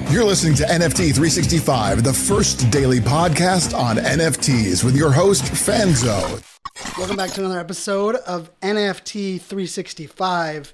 You're listening to NFT 365, the first daily podcast on NFTs with your host, Fanzo. Welcome back to another episode of NFT 365.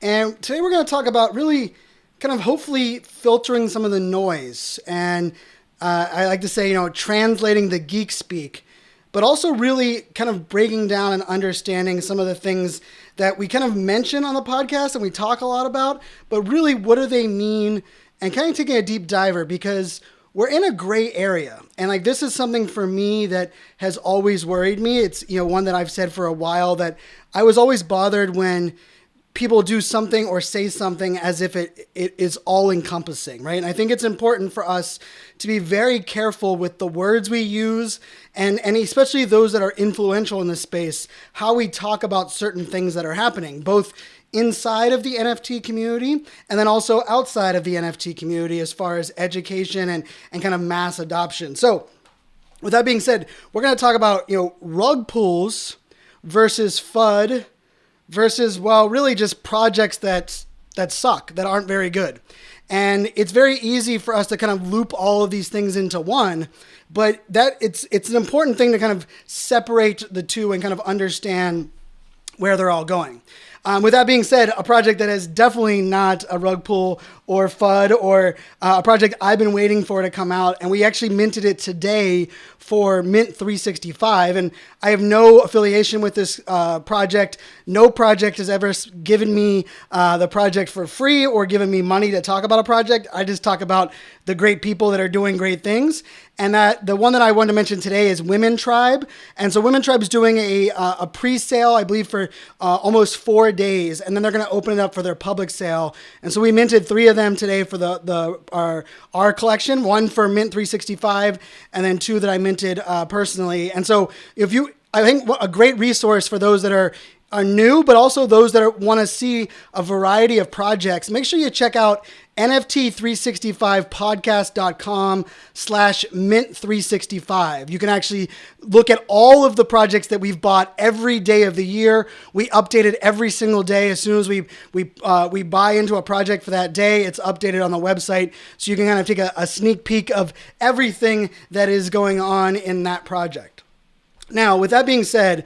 And today we're going to talk about really kind of hopefully filtering some of the noise. And I like to say, translating the geek speak, but also really kind of breaking down and understanding some of the things that we kind of mention on the podcast and we talk a lot about, but really what do they mean, and kind of taking a deep diver because we're in a gray area. And this is something for me that has always worried me. It's, one that I've said for a while, that I was always bothered when people do something or say something as if it is all encompassing, right? And I think it's important for us to be very careful with the words we use and especially those that are influential in this space, how we talk about certain things that are happening, both inside of the NFT community and then also outside of the NFT community as far as education and kind of mass adoption. So with that being said, we're going to talk about, rug pulls versus FUD versus, really just projects that suck, that aren't very good. And it's very easy for us to kind of loop all of these things into one, but it's an important thing to kind of separate the two and kind of understand where they're all going. With that being said, a project that is definitely not a rug pull or FUD or a project I've been waiting for to come out, and we actually minted it today for Mint 365, and I have no affiliation with this project. No project has ever given me the project for free or given me money to talk about a project. I just talk about the great people that are doing great things. And that the one that I wanted to mention today is Women Tribe. And so Women Tribe is doing a pre-sale, I believe, for almost 4 days. And then they're going to open it up for their public sale. And so we minted 3 of them today for our collection, 1 for Mint 365, and then 2 that I minted personally. And so I think a great resource for those that are new, but also those that want to see a variety of projects, make sure you check out NFT365podcast.com/mint365. You can actually look at all of the projects that we've bought every day of the year. We update it every single day. As soon as we buy into a project for that day, it's updated on the website. So you can kind of take a sneak peek of everything that is going on in that project. Now, with that being said,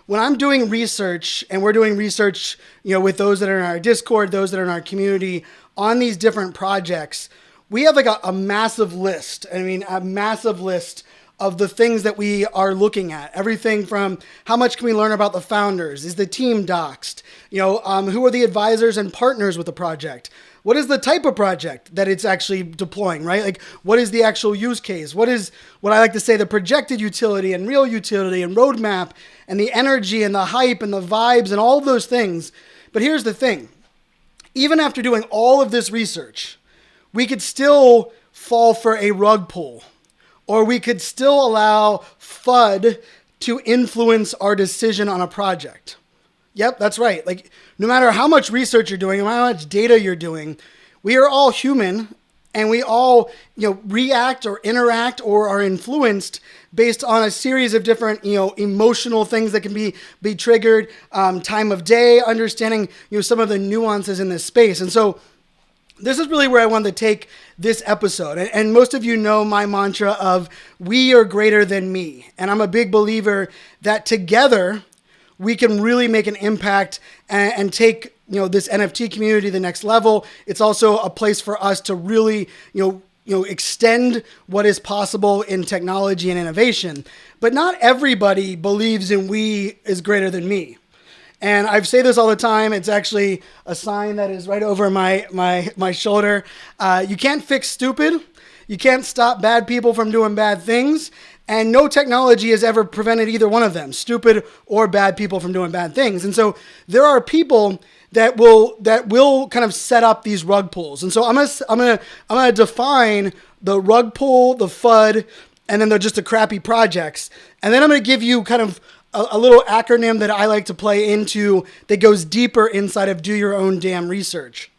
when I'm doing research, and we're doing research, with those that are in our Discord, those that are in our community on these different projects, we have a massive list. A massive list of the things that we are looking at. Everything from how much can we learn about the founders? Is the team doxed? Who are the advisors and partners with the project? What is the type of project that it's actually deploying, right? What is the actual use case? What is what I like to say, the projected utility and real utility and roadmap and the energy and the hype and the vibes and all of those things. But here's the thing. Even after doing all of this research, we could still fall for a rug pull, or we could still allow FUD to influence our decision on a project. Yep, that's right. No matter how much research you're doing, no matter how much data you're doing, we are all human, and we all, react or interact or are influenced based on a series of different, emotional things that can be triggered, time of day, understanding, some of the nuances in this space. And so this is really where I wanted to take this episode. And most of you know my mantra of we are greater than me. And I'm a big believer that together we can really make an impact and take, this NFT community to the next level. It's also a place for us to really, extend what is possible in technology and innovation. But not everybody believes in we is greater than me. And I say this all the time. It's actually a sign that is right over my shoulder. You can't fix stupid. You can't stop bad people from doing bad things. And no technology has ever prevented either one of them, stupid or bad people, from doing bad things. And so there are people that will kind of set up these rug pulls. And so I'm gonna define the rug pull, the FUD, and then they're just the crappy projects. And then I'm gonna give you kind of a little acronym that I like to play into that goes deeper inside of do your own damn research.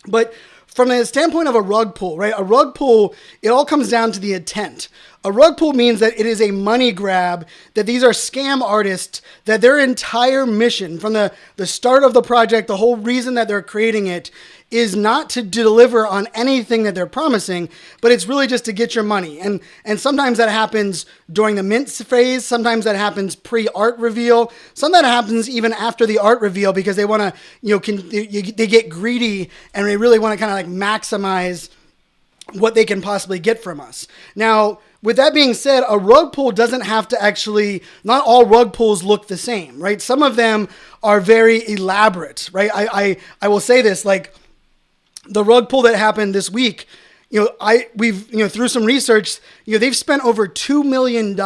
But from the standpoint of a rug pull, right? A rug pull, it all comes down to the intent. A rug pull means that it is a money grab, that these are scam artists, that their entire mission from the start of the project, the whole reason that they're creating it is not to deliver on anything that they're promising, but it's really just to get your money. And sometimes that happens during the mint phase. Sometimes that happens pre-art reveal. Sometimes that happens even after the art reveal because they want to, they get greedy and they really want to kind of like maximize what they can possibly get from us. Now, with that being said, a rug pull doesn't have to actually, not all rug pulls look the same, right? Some of them are very elaborate, right? I will say this, like the rug pull that happened this week, we've through some research, they've spent over $2 million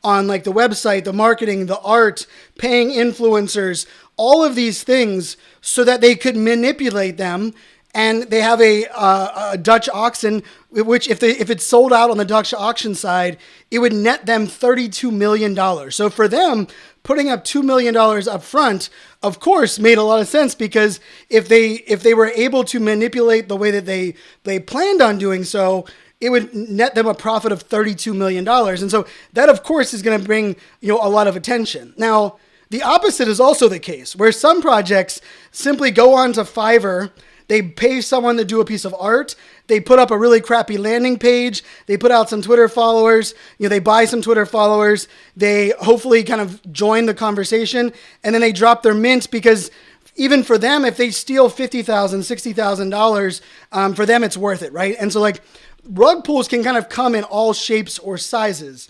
on like the website, the marketing, the art, paying influencers, all of these things so that they could manipulate them. And they have a Dutch auction, which if it's sold out on the Dutch auction side, it would net them $32 million. So for them, putting up $2 million up front, of course, made a lot of sense because if they were able to manipulate the way that they planned on doing so, it would net them a profit of $32 million. And so that, of course, is going to bring a lot of attention. Now, the opposite is also the case, where some projects simply go on to Fiverr. They pay someone to do a piece of art. They put up a really crappy landing page. They put out some Twitter followers. They buy some Twitter followers. They hopefully kind of join the conversation. And then they drop their mint because even for them, if they steal $50,000, $60,000, for them, it's worth it, right? And so like rug pulls can kind of come in all shapes or sizes.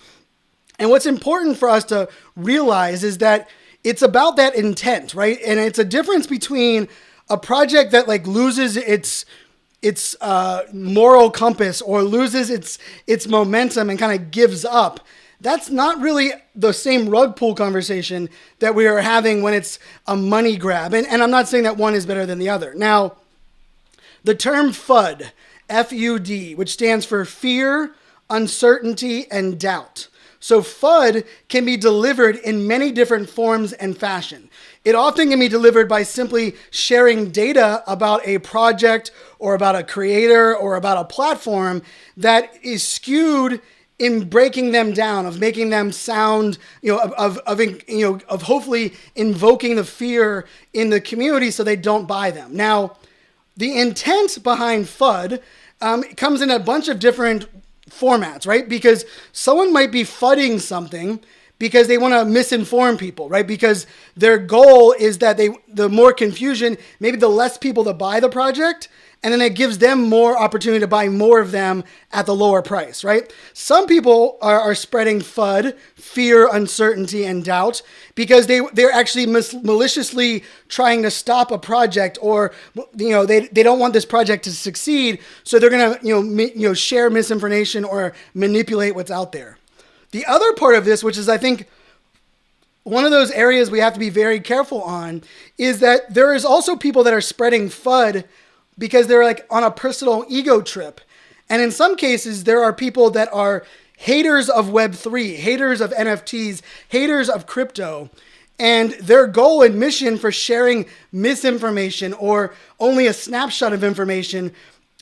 And what's important for us to realize is that it's about that intent, right? And it's a difference between a project that like loses its moral compass or loses its momentum and kind of gives up. That's not really the same rug pull conversation that we are having when it's a money grab. And I'm not saying that one is better than the other. Now, the term FUD, F-U-D, which stands for fear, uncertainty, and doubt. So FUD can be delivered in many different forms and fashion. It often can be delivered by simply sharing data about a project or about a creator or about a platform that is skewed in breaking them down, of making them sound, of hopefully invoking the fear in the community so they don't buy them. Now, the intent behind FUD comes in a bunch of different formats, right? Because someone might be FUDding something because they want to misinform people, right? Because their goal is that the more confusion, maybe the less people that buy the project, and then it gives them more opportunity to buy more of them at the lower price, right? Some people are spreading FUD, fear, uncertainty, and doubt, because they're actually maliciously trying to stop a project, or they don't want this project to succeed, so they're gonna share misinformation or manipulate what's out there. The other part of this, which is I think one of those areas we have to be very careful on, is that there is also people that are spreading FUD because they're like on a personal ego trip. And in some cases, there are people that are haters of Web3, haters of NFTs, haters of crypto. And their goal and mission for sharing misinformation or only a snapshot of information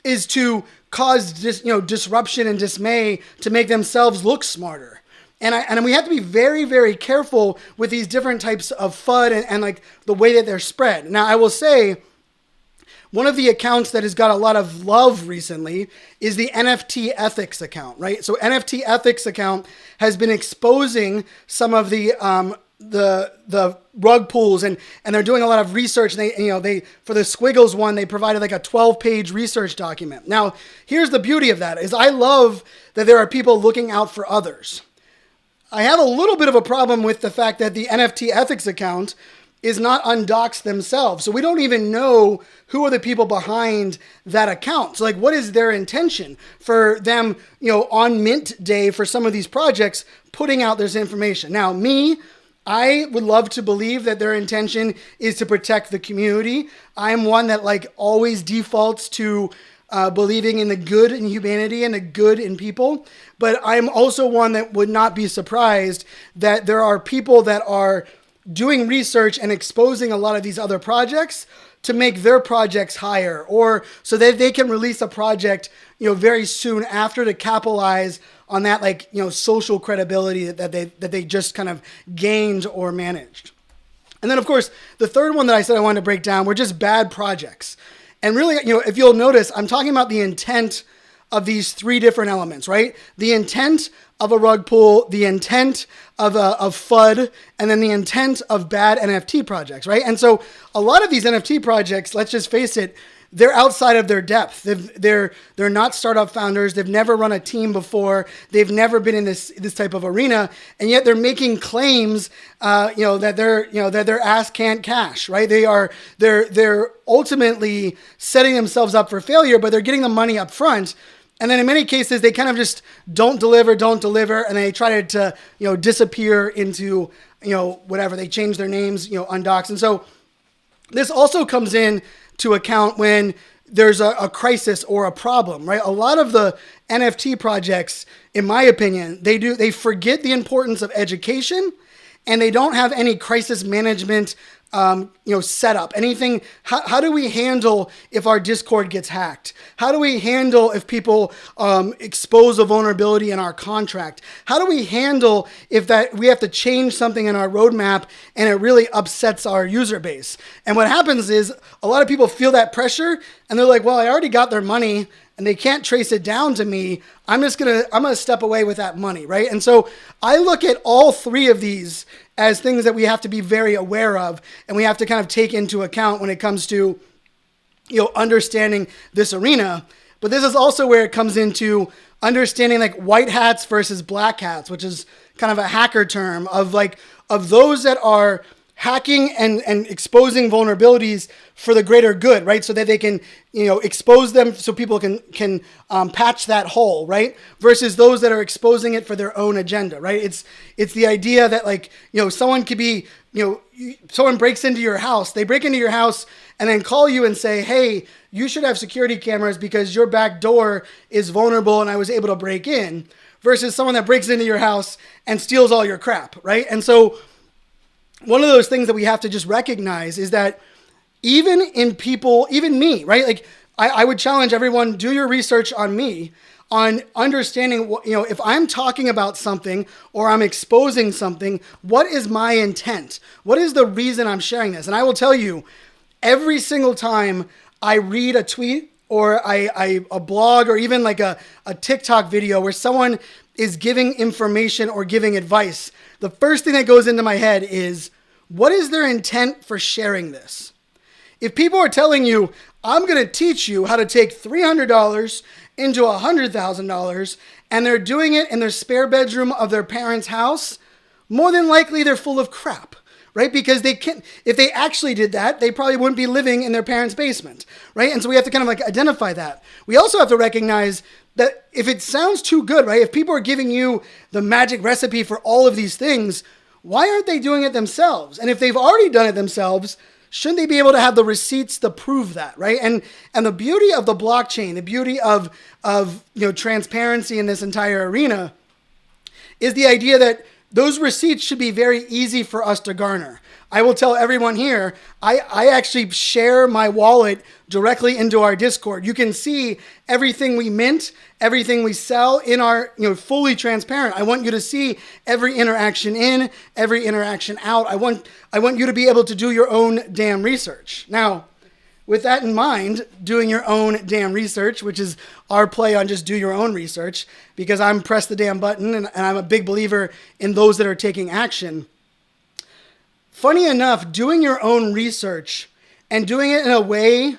is to cause disruption and dismay to make themselves look smarter. And we have to be very, very careful with these different types of FUD and like the way that they're spread. Now, I will say, one of the accounts that has got a lot of love recently is the NFT Ethics account, right? So NFT Ethics account has been exposing some of the rug pulls, and they're doing a lot of research. And they for the Squiggles one, they provided like a 12-page research document. Now, here's the beauty of that is I love that there are people looking out for others. I have a little bit of a problem with the fact that the NFT Ethics account is not undoxed themselves. So we don't even know who are the people behind that account. So like, what is their intention for them, on mint day for some of these projects, putting out this information? Now, I would love to believe that their intention is to protect the community. I'm one that like always defaults to believing in the good in humanity and the good in people. But I'm also one that would not be surprised that there are people that are doing research and exposing a lot of these other projects to make their projects higher, or so that they can release a project, very soon after to capitalize on that, social credibility that they just kind of gained or managed. And then, of course, the third one that I said I wanted to break down were just bad projects. And really, if you'll notice, I'm talking about the intent of these three different elements, right? The intent of a rug pull, the intent of FUD, and then the intent of bad NFT projects, right? And so a lot of these NFT projects, let's just face it, they're outside of their depth. They're not startup founders. They've never run a team before. They've never been in this type of arena, and yet they're making claims, that their ass can't cash, right? They're ultimately setting themselves up for failure, but they're getting the money up front. And then in many cases, they kind of just don't deliver, and they try to disappear into, whatever. They change their names, undocs. And so this also comes in to account when there's a crisis or a problem, right? A lot of the NFT projects, in my opinion, they forget the importance of education, and they don't have any crisis management set up. Anything, how do we handle if our Discord gets hacked? How do we handle if people expose a vulnerability in our contract? How do we handle if that we have to change something in our roadmap and it really upsets our user base? And what happens is a lot of people feel that pressure and they're like, well, I already got their money and they can't trace it down to me. I'm gonna step away with that money, right? And so I look at all three of these as things that we have to be very aware of, and we have to kind of take into account when it comes to, understanding this arena. But this is also where it comes into understanding like white hats versus black hats, which is kind of a hacker term of those that are hacking and exposing vulnerabilities for the greater good, right? So that they can, expose them so people can patch that hole, right? Versus those that are exposing it for their own agenda, right? It's the idea that someone could be, someone breaks into your house, they break into your house and then call you and say, hey, you should have security cameras because your back door is vulnerable and I was able to break in, versus someone that breaks into your house and steals all your crap, right? And so one of those things that we have to just recognize is that even in people, even me, right? Like I would challenge everyone, do your research on me, on understanding what, if I'm talking about something or I'm exposing something, what is my intent? What is the reason I'm sharing this? And I will tell you, every single time I read a tweet or a blog or even like a TikTok video where someone is giving information or giving advice, the first thing that goes into my head is, what is their intent for sharing this? If people are telling you, I'm going to teach you how to take $300 into $100,000, and they're doing it in their spare bedroom of their parents' house, more than likely they're full of crap, right? Because if they actually did that, they probably wouldn't be living in their parents' basement, right? And so we have to kind of identify that. We also have to recognize that if it sounds too good, right? If people are giving you the magic recipe for all of these things, why aren't they doing it themselves? And if they've already done it themselves, shouldn't they be able to have the receipts to prove that, right? And the beauty of the blockchain, the beauty of transparency in this entire arena is the idea that those receipts should be very easy for us to garner. I will tell everyone here, I actually share my wallet directly into our Discord. You can see everything we mint, everything we sell in our, fully transparent. I want you to see every interaction in, every interaction out. I want you to be able to do your own damn research. Now, with that in mind, doing your own damn research, which is our play on just do your own research, because I'm press the damn button and I'm a big believer in those that are taking action. Funny enough, doing your own research and doing it in a way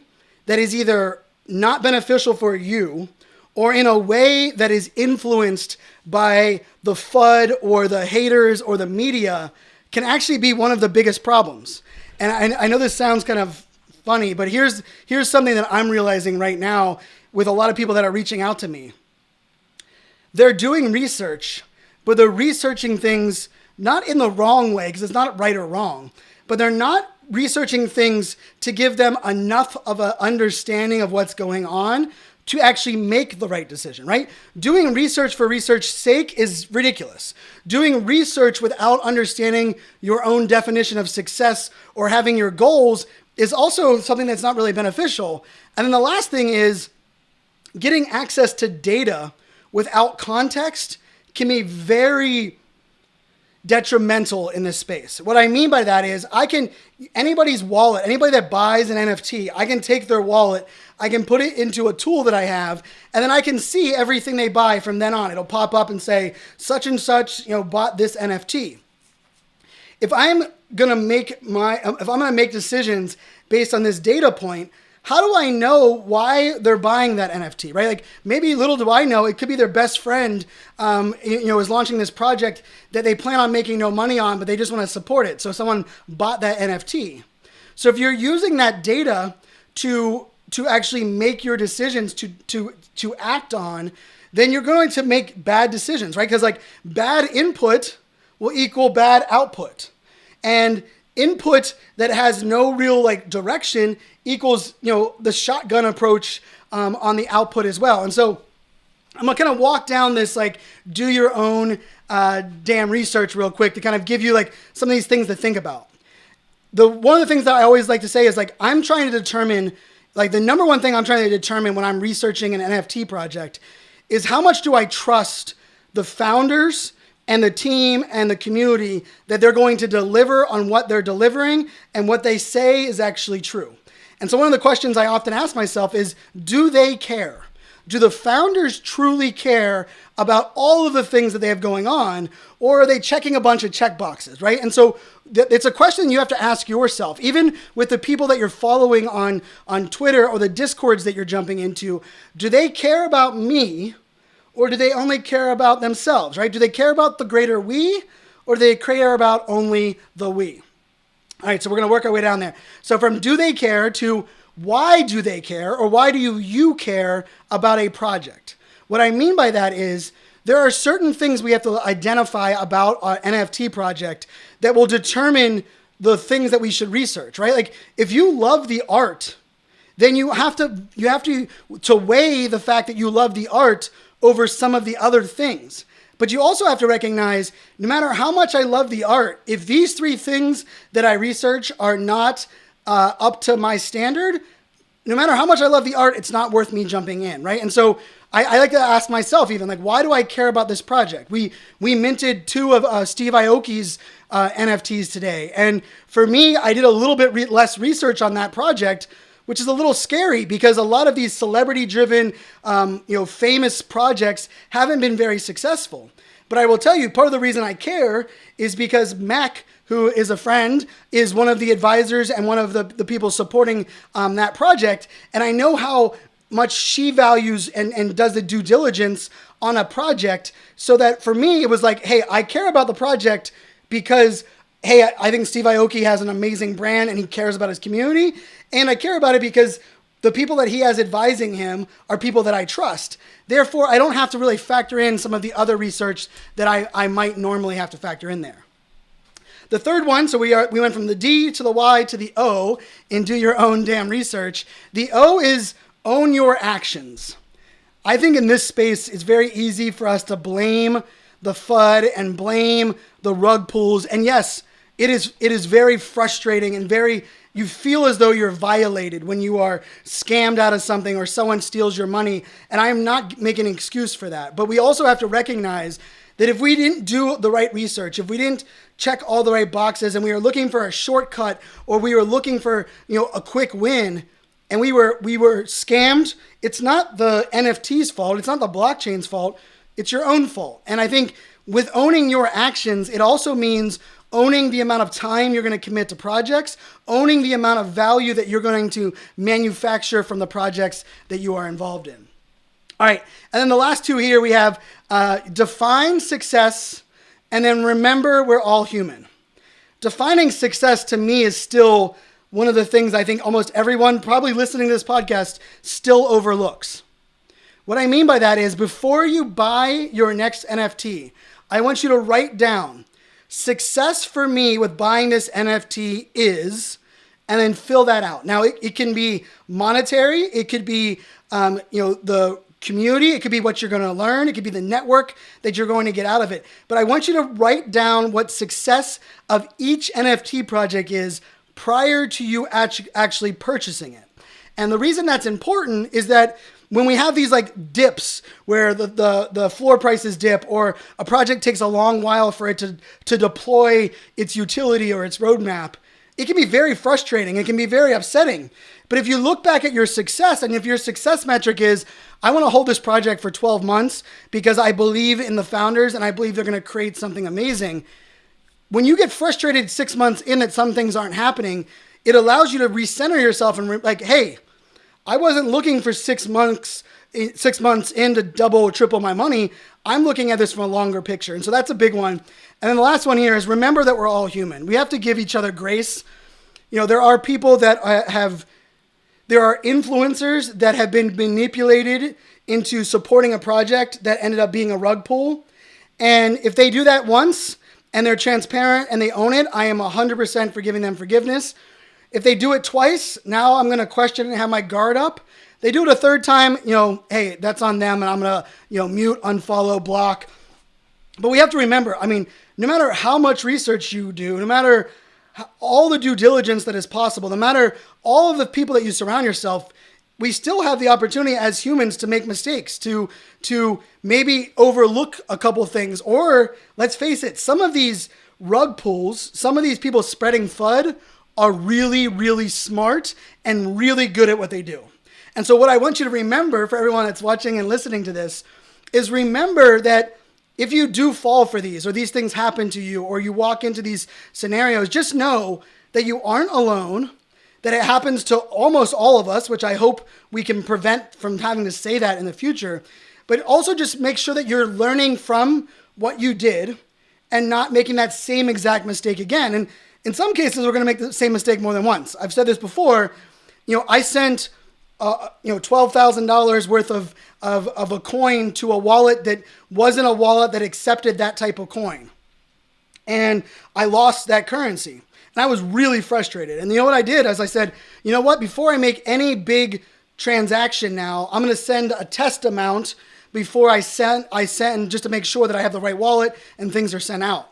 that is either not beneficial for you or in a way that is influenced by the FUD or the haters or the media can actually be one of the biggest problems. And I know this sounds kind of funny, but here's something that I'm realizing right now with a lot of people that are reaching out to me. They're doing research, but they're researching things not in the wrong way, because it's not right or wrong, but they're not researching things to give them enough of an understanding of what's going on to actually make the right decision, right? Doing research for research's sake is ridiculous. Doing research without understanding your own definition of success or having your goals is also something that's not really beneficial. And then the last thing is getting access to data without context can be very detrimental in this space. What I mean by that is anybody's wallet, anybody that buys an NFT, I can take their wallet, I can put it into a tool that I have, and then I can see everything they buy from then on. It'll pop up and say, such and such, bought this NFT. If I'm gonna make decisions based on this data point, how do I know why they're buying that NFT, right? Like maybe little do I know, it could be their best friend, is launching this project that they plan on making no money on, but they just want to support it. So someone bought that NFT. So if you're using that data to actually make your decisions to act on, then you're going to make bad decisions, right? Because like bad input will equal bad output. And input that has no real like direction equals, the shotgun approach on the output as well. And so I'm going to kind of walk down this, like, do your own damn research real quick to kind of give you like some of these things to think about. One of the things that I always like to say is like, I'm trying to determine, like the number one thing I'm trying to determine when I'm researching an NFT project is how much do I trust the founders and the team and the community that they're going to deliver on what they're delivering and what they say is actually true. And so one of the questions I often ask myself is, do they care? Do the founders truly care about all of the things that they have going on, or are they checking a bunch of check boxes, right? And so it's a question you have to ask yourself, even with the people that you're following on Twitter or the Discords that you're jumping into. Do they care about me? Or do they only care about themselves, right? Do they care about the greater we, or do they care about only the we? All right, so we're going to work our way down there. So from do they care to why do they care, or why do you care about a project? What I mean by that is there are certain things we have to identify about an NFT project that will determine the things that we should research, right? Like if you love the art, then you have to weigh the fact that you love the art over some of the other things. But you also have to recognize, no matter how much I love the art, if these three things that I research are not up to my standard, no matter how much I love the art, it's not worth me jumping in, right? And so I like to ask myself even, like, why do I care about this project? We minted 2 of Steve Aoki's NFTs today. And for me, I did a little bit less research on that project, which is a little scary because a lot of these celebrity-driven, famous projects haven't been very successful. But I will tell you, part of the reason I care is because Mac, who is a friend, is one of the advisors and one of the people supporting that project. And I know how much she values and does the due diligence on a project, so that for me, it was like, hey, I care about the project because, hey, I think Steve Aoki has an amazing brand and he cares about his community. And I care about it because the people that he has advising him are people that I trust. Therefore, I don't have to really factor in some of the other research that I might normally have to factor in there. The third one, so we went from the D to the Y to the O in do your own damn research. The O is own your actions. I think in this space, it's very easy for us to blame the FUD and blame the rug pulls. And yes, it is very frustrating and you feel as though you're violated when you are scammed out of something or someone steals your money. And I am not making an excuse for that. But we also have to recognize that if we didn't do the right research, if we didn't check all the right boxes and we were looking for a shortcut or we were looking for, a quick win and we were scammed, it's not the NFT's fault. It's not the blockchain's fault. It's your own fault. And I think with owning your actions, it also means owning the amount of time you're going to commit to projects, owning the amount of value that you're going to manufacture from the projects that you are involved in. All right, and then the last 2 here, we have define success, and then remember we're all human. Defining success to me is still one of the things I think almost everyone probably listening to this podcast still overlooks. What I mean by that is before you buy your next NFT, I want you to write down success for me with buying this NFT is, and then fill that out. Now, it can be monetary. It could be, the community. It could be what you're going to learn. It could be the network that you're going to get out of it. But I want you to write down what success of each NFT project is prior to you actually purchasing it. And the reason that's important is that when we have these like dips where the floor prices dip, or a project takes a long while for it to deploy its utility or its roadmap, it can be very frustrating. It can be very upsetting. But if you look back at your success, and if your success metric is, I want to hold this project for 12 months because I believe in the founders and I believe they're going to create something amazing. When you get frustrated 6 months in that some things aren't happening, it allows you to recenter yourself and like, hey, I wasn't looking for 6 months in to double or triple my money. I'm looking at this from a longer picture. And so that's a big one. And then the last one here is remember that we're all human. We have to give each other grace. There are people that there are influencers that have been manipulated into supporting a project that ended up being a rug pull. And if they do that once and they're transparent and they own it, I am 100% for giving them forgiveness. If they do it twice, now I'm going to question and have my guard up. They do it a third time, hey, that's on them, and I'm going to, mute, unfollow, block. But we have to remember, no matter how much research you do, no matter all the due diligence that is possible, no matter all of the people that you surround yourself, we still have the opportunity as humans to make mistakes, to maybe overlook a couple things. Or let's face it, some of these rug pulls, some of these people spreading FUD are really, really smart and really good at what they do. And so what I want you to remember, for everyone that's watching and listening to this, is remember that if you do fall for these, or these things happen to you, or you walk into these scenarios, just know that you aren't alone, that it happens to almost all of us, which I hope we can prevent from having to say that in the future. But also just make sure that you're learning from what you did and not making that same exact mistake again. And in some cases, we're going to make the same mistake more than once. I've said this before. I sent $12,000 worth of a coin to a wallet that wasn't a wallet that accepted that type of coin. And I lost that currency. And I was really frustrated. And you know what I did? As I said, you know what? Before I make any big transaction now, I'm going to send a test amount before I send just to make sure that I have the right wallet and things are sent out.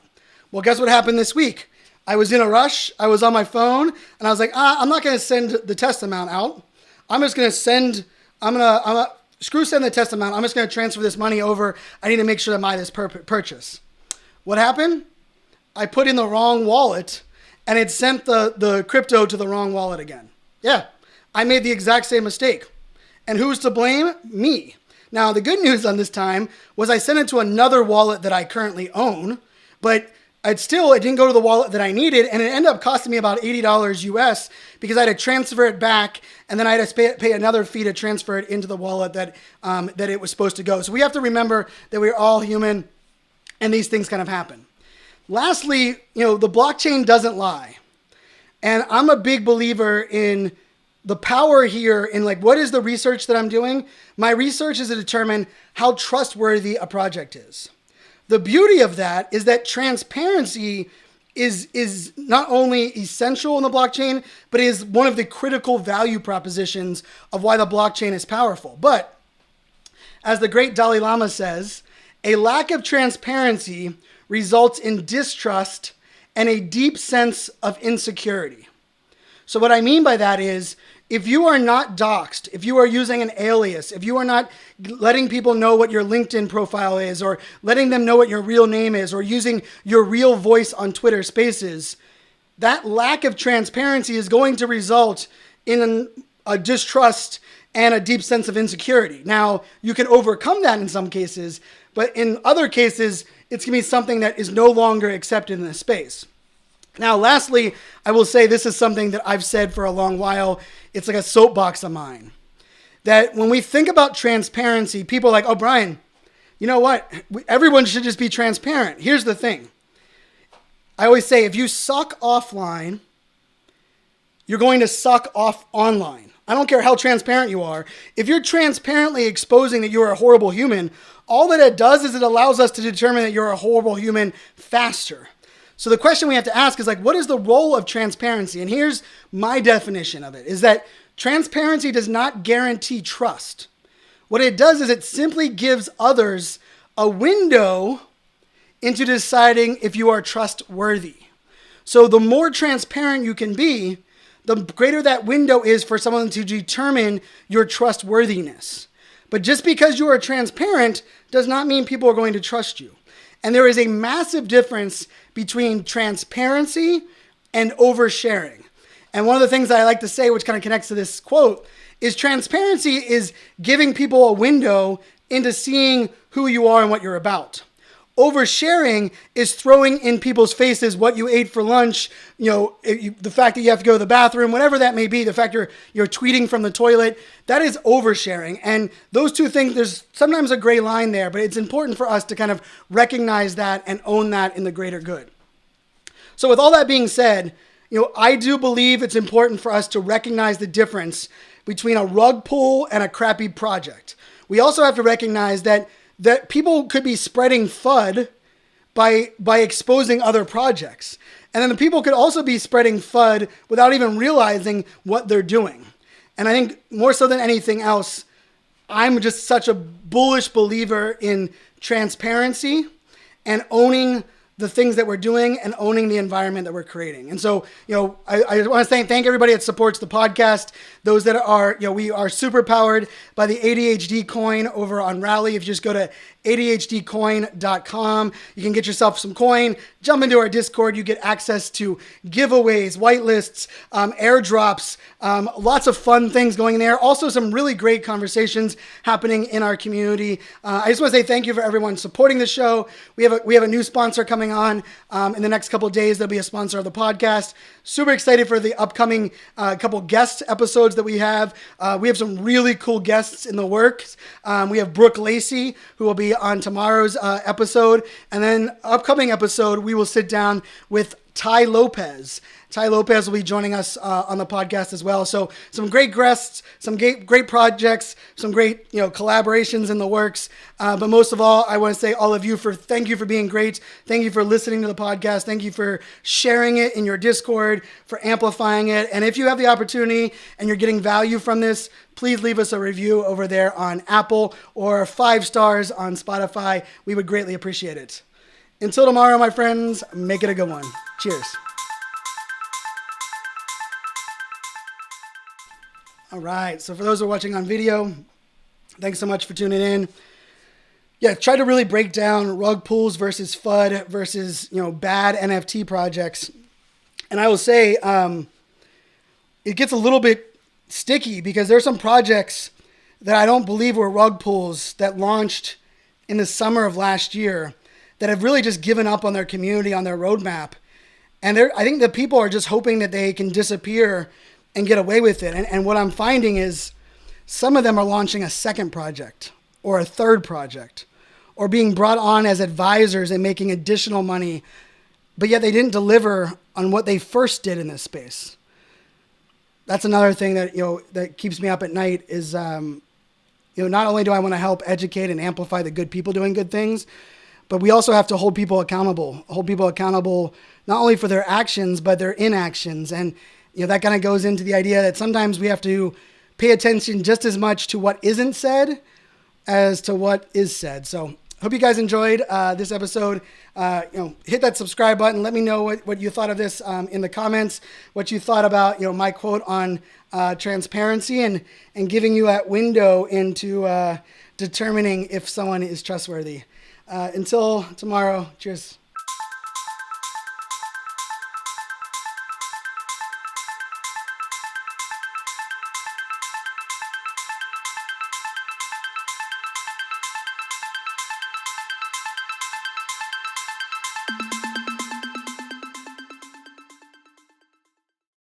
Well, guess what happened this week? I was in a rush. I was on my phone and I was like, I'm not going to send the test amount out. I'm just going to send the test amount. I'm just going to transfer this money over. I need to make sure to buy this purchase. What happened? I put in the wrong wallet and it sent the crypto to the wrong wallet again. Yeah, I made the exact same mistake. And who's to blame? Me. Now, the good news on this time was I sent it to another wallet that I currently own, but it didn't go to the wallet that I needed, and it ended up costing me about $80 US because I had to transfer it back, and then I had to pay another fee to transfer it into the wallet that it was supposed to go. So we have to remember that we're all human, and these things kind of happen. Lastly, the blockchain doesn't lie. And I'm a big believer in the power here in what is the research that I'm doing? My research is to determine how trustworthy a project is. The beauty of that is that transparency is not only essential in the blockchain, but is one of the critical value propositions of why the blockchain is powerful. But as the great Dalai Lama says, a lack of transparency results in distrust and a deep sense of insecurity. So what I mean by that is, if you are not doxxed, if you are using an alias, if you are not letting people know what your LinkedIn profile is, or letting them know what your real name is, or using your real voice on Twitter Spaces, that lack of transparency is going to result in a distrust and a deep sense of insecurity. Now, you can overcome that in some cases, but in other cases, it's going to be something that is no longer accepted in this space. Now, lastly, I will say this is something that I've said for a long while. It's like a soapbox of mine. That when we think about transparency, people are like, oh, Brian, you know what? Everyone should just be transparent. Here's the thing. I always say, if you suck offline, you're going to suck off online. I don't care how transparent you are. If you're transparently exposing that you're a horrible human, all that it does is it allows us to determine that you're a horrible human faster. So the question we have to ask is what is the role of transparency? And here's my definition of it, is that transparency does not guarantee trust. What it does is it simply gives others a window into deciding if you are trustworthy. So the more transparent you can be, the greater that window is for someone to determine your trustworthiness. But just because you are transparent does not mean people are going to trust you. And there is a massive difference between transparency and oversharing. And one of the things that I like to say, which kind of connects to this quote, is transparency is giving people a window into seeing who you are and what you're about. Oversharing is throwing in people's faces what you ate for lunch, the fact that you have to go to the bathroom, whatever that may be, the fact you're tweeting from the toilet, that is oversharing. And those two things, there's sometimes a gray line there, but it's important for us to kind of recognize that and own that in the greater good. So with all that being said, I do believe it's important for us to recognize the difference between a rug pull and a crappy project. We also have to recognize that people could be spreading FUD by exposing other projects. And then the people could also be spreading FUD without even realizing what they're doing. And I think more so than anything else, I'm just such a bullish believer in transparency and owning the things that we're doing and owning the environment that we're creating. And so, I want to thank everybody that supports the podcast. Those that are, we are super powered by the ADHD coin over on Rally. If you just go to ADHDcoin.com, you can get yourself some coin, jump into our Discord. You get access to giveaways, whitelists, airdrops, lots of fun things going there. Also some really great conversations happening in our community. I just want to say thank you for everyone supporting the show. We have a new sponsor coming on in the next couple of days. They'll be a sponsor of the podcast. Super excited for the upcoming couple guest episodes that we have. We have some really cool guests in the works. We have Brooke Lacey, who will be on tomorrow's episode. And then upcoming episode, we will sit down with Ty Lopez. Ty Lopez will be joining us on the podcast as well. So some great guests, some great projects, some great collaborations in the works. But most of all, I want to say all of you thank you for being great. Thank you for listening to the podcast. Thank you for sharing it in your Discord, for amplifying it. And if you have the opportunity and you're getting value from this, please leave us a review over there on Apple or 5 stars on Spotify. We would greatly appreciate it. Until tomorrow, my friends, make it a good one. Cheers. All right. So for those who are watching on video, thanks so much for tuning in. Yeah, try to really break down rug pulls versus FUD versus, bad NFT projects. And I will say it gets a little bit sticky because there's some projects that I don't believe were rug pulls that launched in the summer of last year that have really just given up on their community, on their roadmap. And I think that people are just hoping that they can disappear and get away with it. And what I'm finding is some of them are launching a second project or a third project or being brought on as advisors and making additional money, but yet they didn't deliver on what they first did in this space. That's another thing that, that keeps me up at night is, not only do I want to help educate and amplify the good people doing good things, but we also have to hold people accountable not only for their actions, but their inactions. And, that kind of goes into the idea that sometimes we have to pay attention just as much to what isn't said as to what is said. So hope you guys enjoyed this episode. Hit that subscribe button. Let me know what you thought of this in the comments, what you thought about, my quote on transparency and giving you that window into determining if someone is trustworthy. Until tomorrow, cheers.